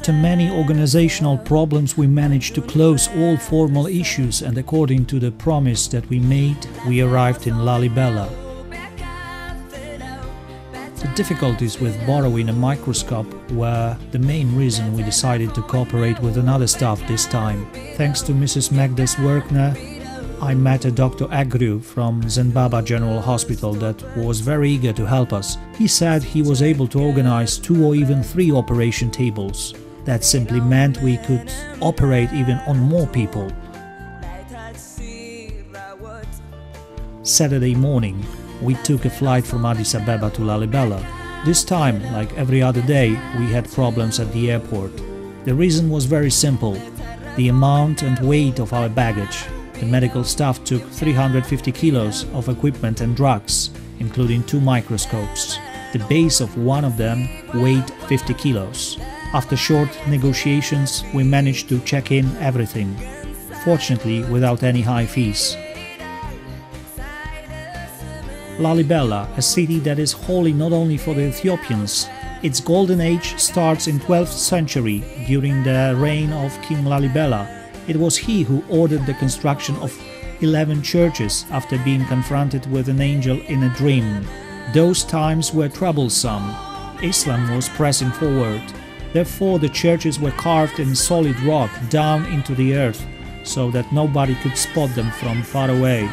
After many organizational problems, we managed to close all formal issues, and according to the promise that we made, we arrived in Lalibela. The difficulties with borrowing a microscope were the main reason we decided to cooperate with another staff this time. Thanks to Mrs. Magda's Workner, I met a Dr. Agriu from Zenbaba General Hospital that was very eager to help us. He said he was able to organize 2 or even 3 operation tables. That simply meant we could operate even on more people. Saturday morning, we took a flight from Addis Ababa to Lalibela. This time, like every other day, we had problems at the airport. The reason was very simple: the amount and weight of our baggage. The medical staff took 350 kilos of equipment and drugs, including 2 microscopes. The base of one of them weighed 50 kilos. After short negotiations, we managed to check in everything, fortunately without any high fees. Lalibela, a city that is holy not only for the Ethiopians. Its golden age starts in 12th century during the reign of King Lalibela. It was he who ordered the construction of 11 churches after being confronted with an angel in a dream. Those times were troublesome. Islam was pressing forward. Therefore, the churches were carved in solid rock down into the earth, so that nobody could spot them from far away.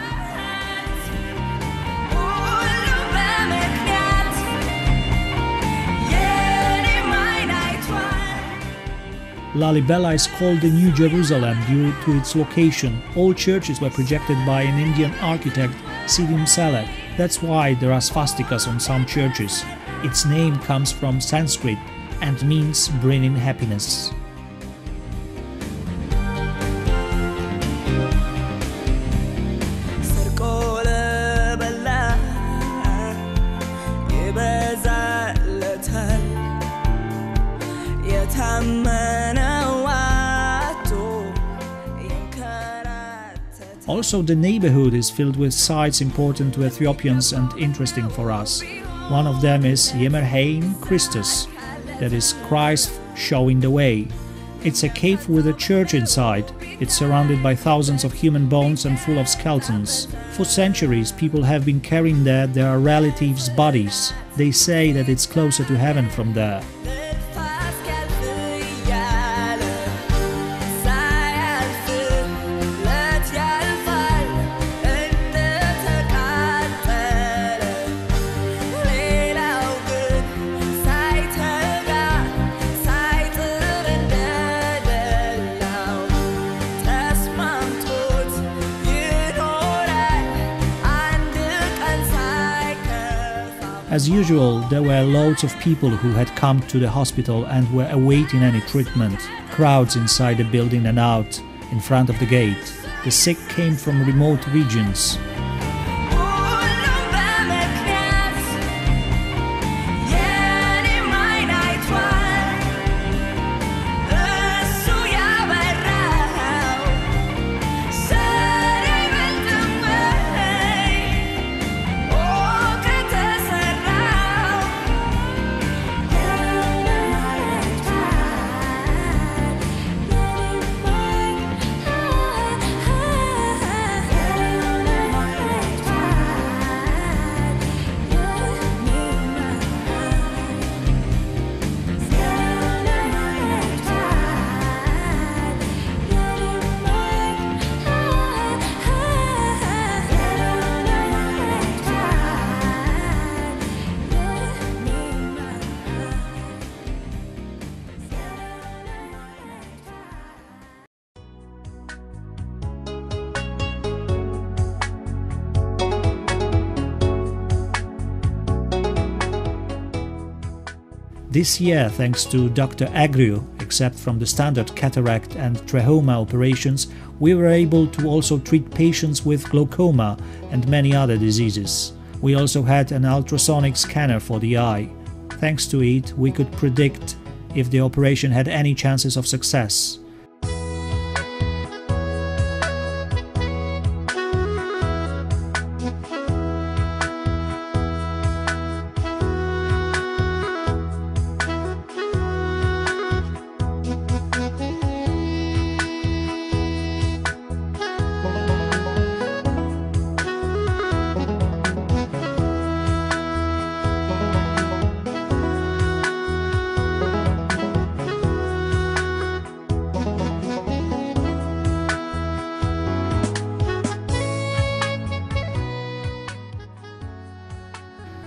Lalibela is called the New Jerusalem due to its location. All churches were projected by an Indian architect, Sidim Salek. That's why there are swastikas on some churches. Its name comes from Sanskrit and means bringing happiness. Also, the neighborhood is filled with sites important to Ethiopians and interesting for us. One of them is Yemerheim Christus, that is Christ showing the way. It's a cave with a church inside. It's surrounded by thousands of human bones and full of skeletons. For centuries, people have been carrying there their relatives' bodies. They say that it's closer to heaven from there. As usual, there were loads of people who had come to the hospital and were awaiting any treatment. Crowds inside the building and out, in front of the gate. The sick came from remote regions. This year, thanks to Dr. Agriu, except from the standard cataract and trachoma operations, we were able to also treat patients with glaucoma and many other diseases. We also had an ultrasonic scanner for the eye. Thanks to it, we could predict if the operation had any chances of success.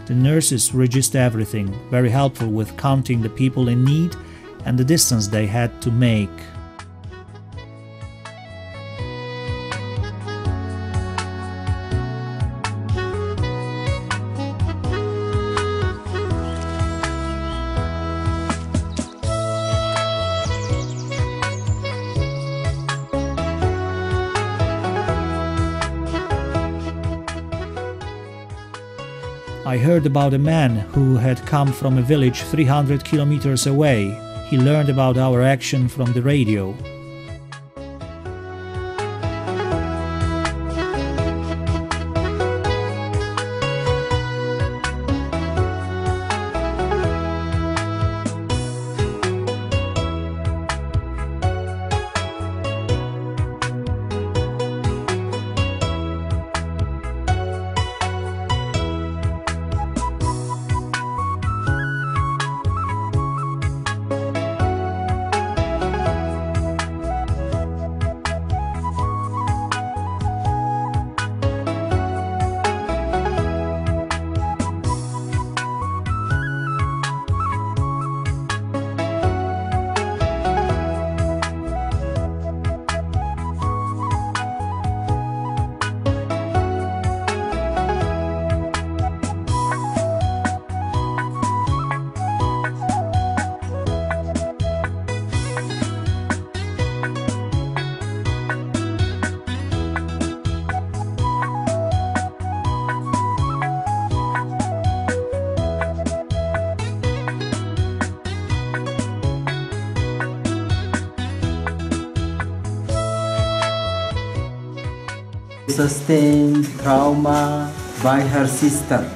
The nurses register everything, very helpful with counting the people in need and the distance they had to make. I heard about a man who had come from a village 300 kilometers away. He learned about our action from the radio. Sustained trauma by her sister,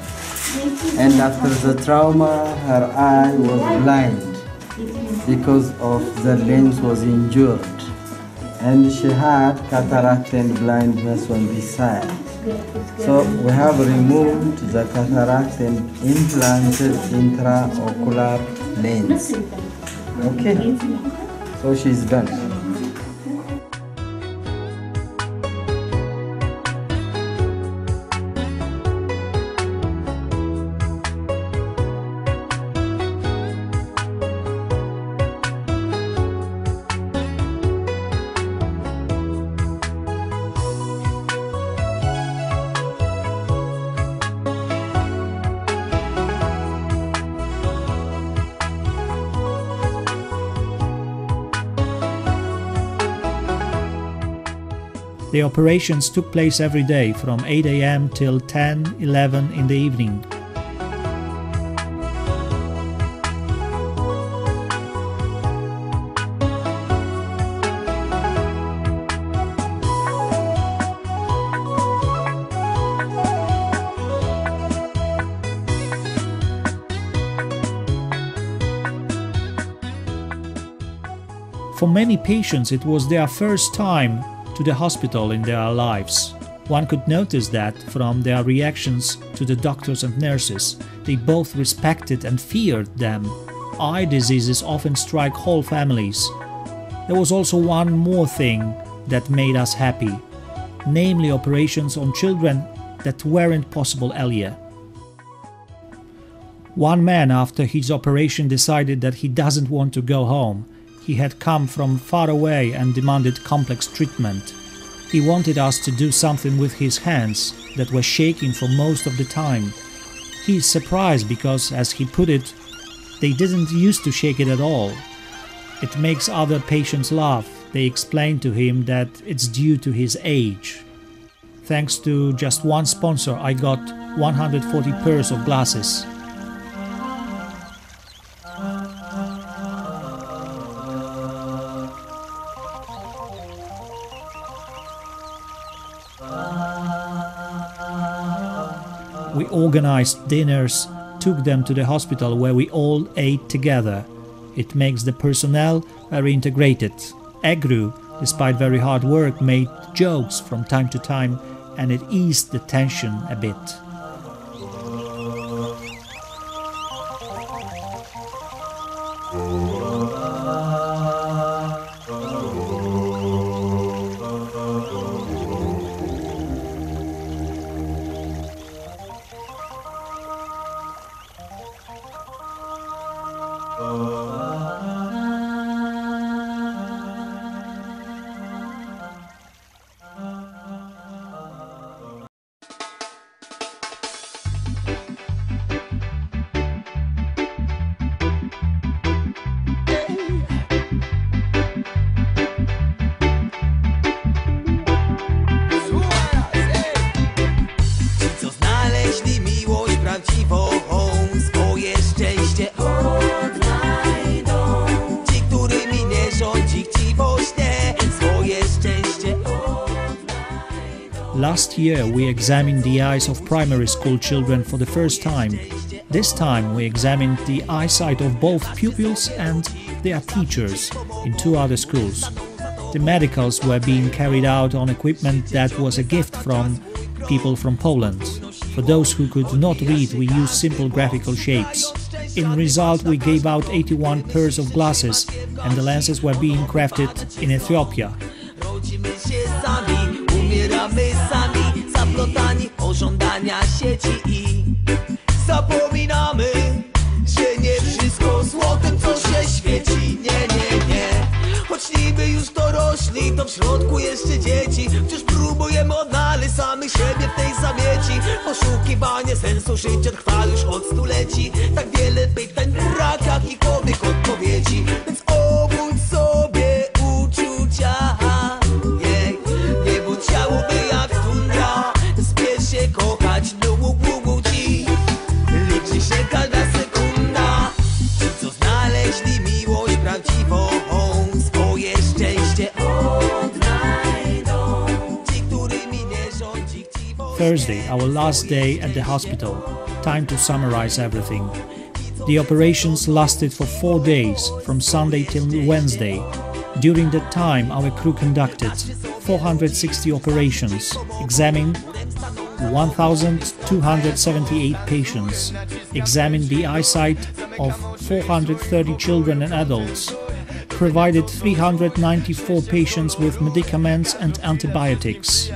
and after the trauma her eye was blind because of the lens was injured, and she had cataract and blindness on this side. So we have removed the cataract and implanted intraocular lens. Okay, so she's done. The operations took place every day from 8 a.m. till 10, 11 in the evening. For many patients, it was their first time to the hospital in their lives. One could notice that from their reactions to the doctors and nurses. They both respected and feared them. Eye diseases often strike whole families. There was also one more thing that made us happy, namely operations on children that weren't possible earlier. One man after his operation decided that he doesn't want to go home. He had come from far away and demanded complex treatment. He wanted us to do something with his hands that were shaking for most of the time. He is surprised because, as he put it, they didn't used to shake it at all. It makes other patients laugh. They explain to him that it's due to his age. Thanks to just one sponsor, I got 140 pairs of glasses. We organized dinners, took them to the hospital where we all ate together. It makes the personnel very integrated. Egru, despite very hard work, made jokes from time to time, and it eased the tension a bit. Last year we examined the eyes of primary school children for the first time. This time we examined the eyesight of both pupils and their teachers in 2 other schools. The medicals were being carried out on equipment that was a gift from people from Poland. For those who could not read, we used simple graphical shapes. In result, we gave out 81 pairs of glasses, and the lenses were being crafted in Ethiopia. Umieramy sami, zaplotani o żądania sieci i zapominamy, że nie wszystko złotem, co się świeci. Nie. Choć niby już dorośli, to w środku jeszcze dzieci. Wciąż próbujemy odnaleźć samych siebie w tej zamieci. Poszukiwanie sensu życia trwa już od stuleci. Tak wiele pytań, brak jakichkolwiek odpowiedzi. Więc obudź sobie uczucia. Chciałoby jak tundra, spiesz się kochać, długo ci liczy się każda sekunda. Ci, co znaleźli miłość prawdziwą, swoje szczęście odnajdą. Ci, którymi nie rządzi chciwość. Thursday, our last day at the hospital. Time to summarize everything. The operations lasted for 4 days, from Sunday till Wednesday. During that time, our crew conducted 460 operations, examined 1,278 patients, examined the eyesight of 430 children and adults, provided 394 patients with medicaments and antibiotics.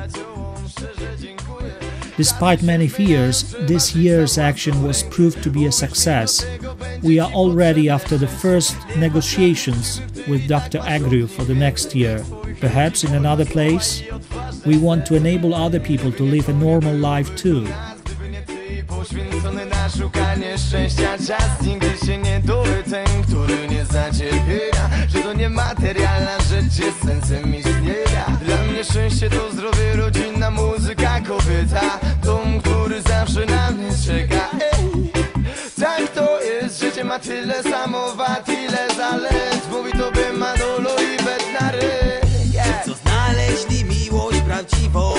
Despite many fears, this year's action was proved to be a success. We are already after the first negotiations with Dr. Agriu for the next year, perhaps in another place. We want to enable other people to live a normal life too. Poświęcony na szukanie szczęścia, czas nigdy się nie doły ten, który nie zacierpienia, że to nie materialna rzecz jest sensem istnienia. Dla mnie szczęście to zdrowie, rodzina, muzyka, kobieta, dom, który zawsze na mnie czeka. Tak to jest, życie ma tyle samowad, ile zalet, mówi tobie Manolo i Bednary. Co znaleźli miłość prawdziwą,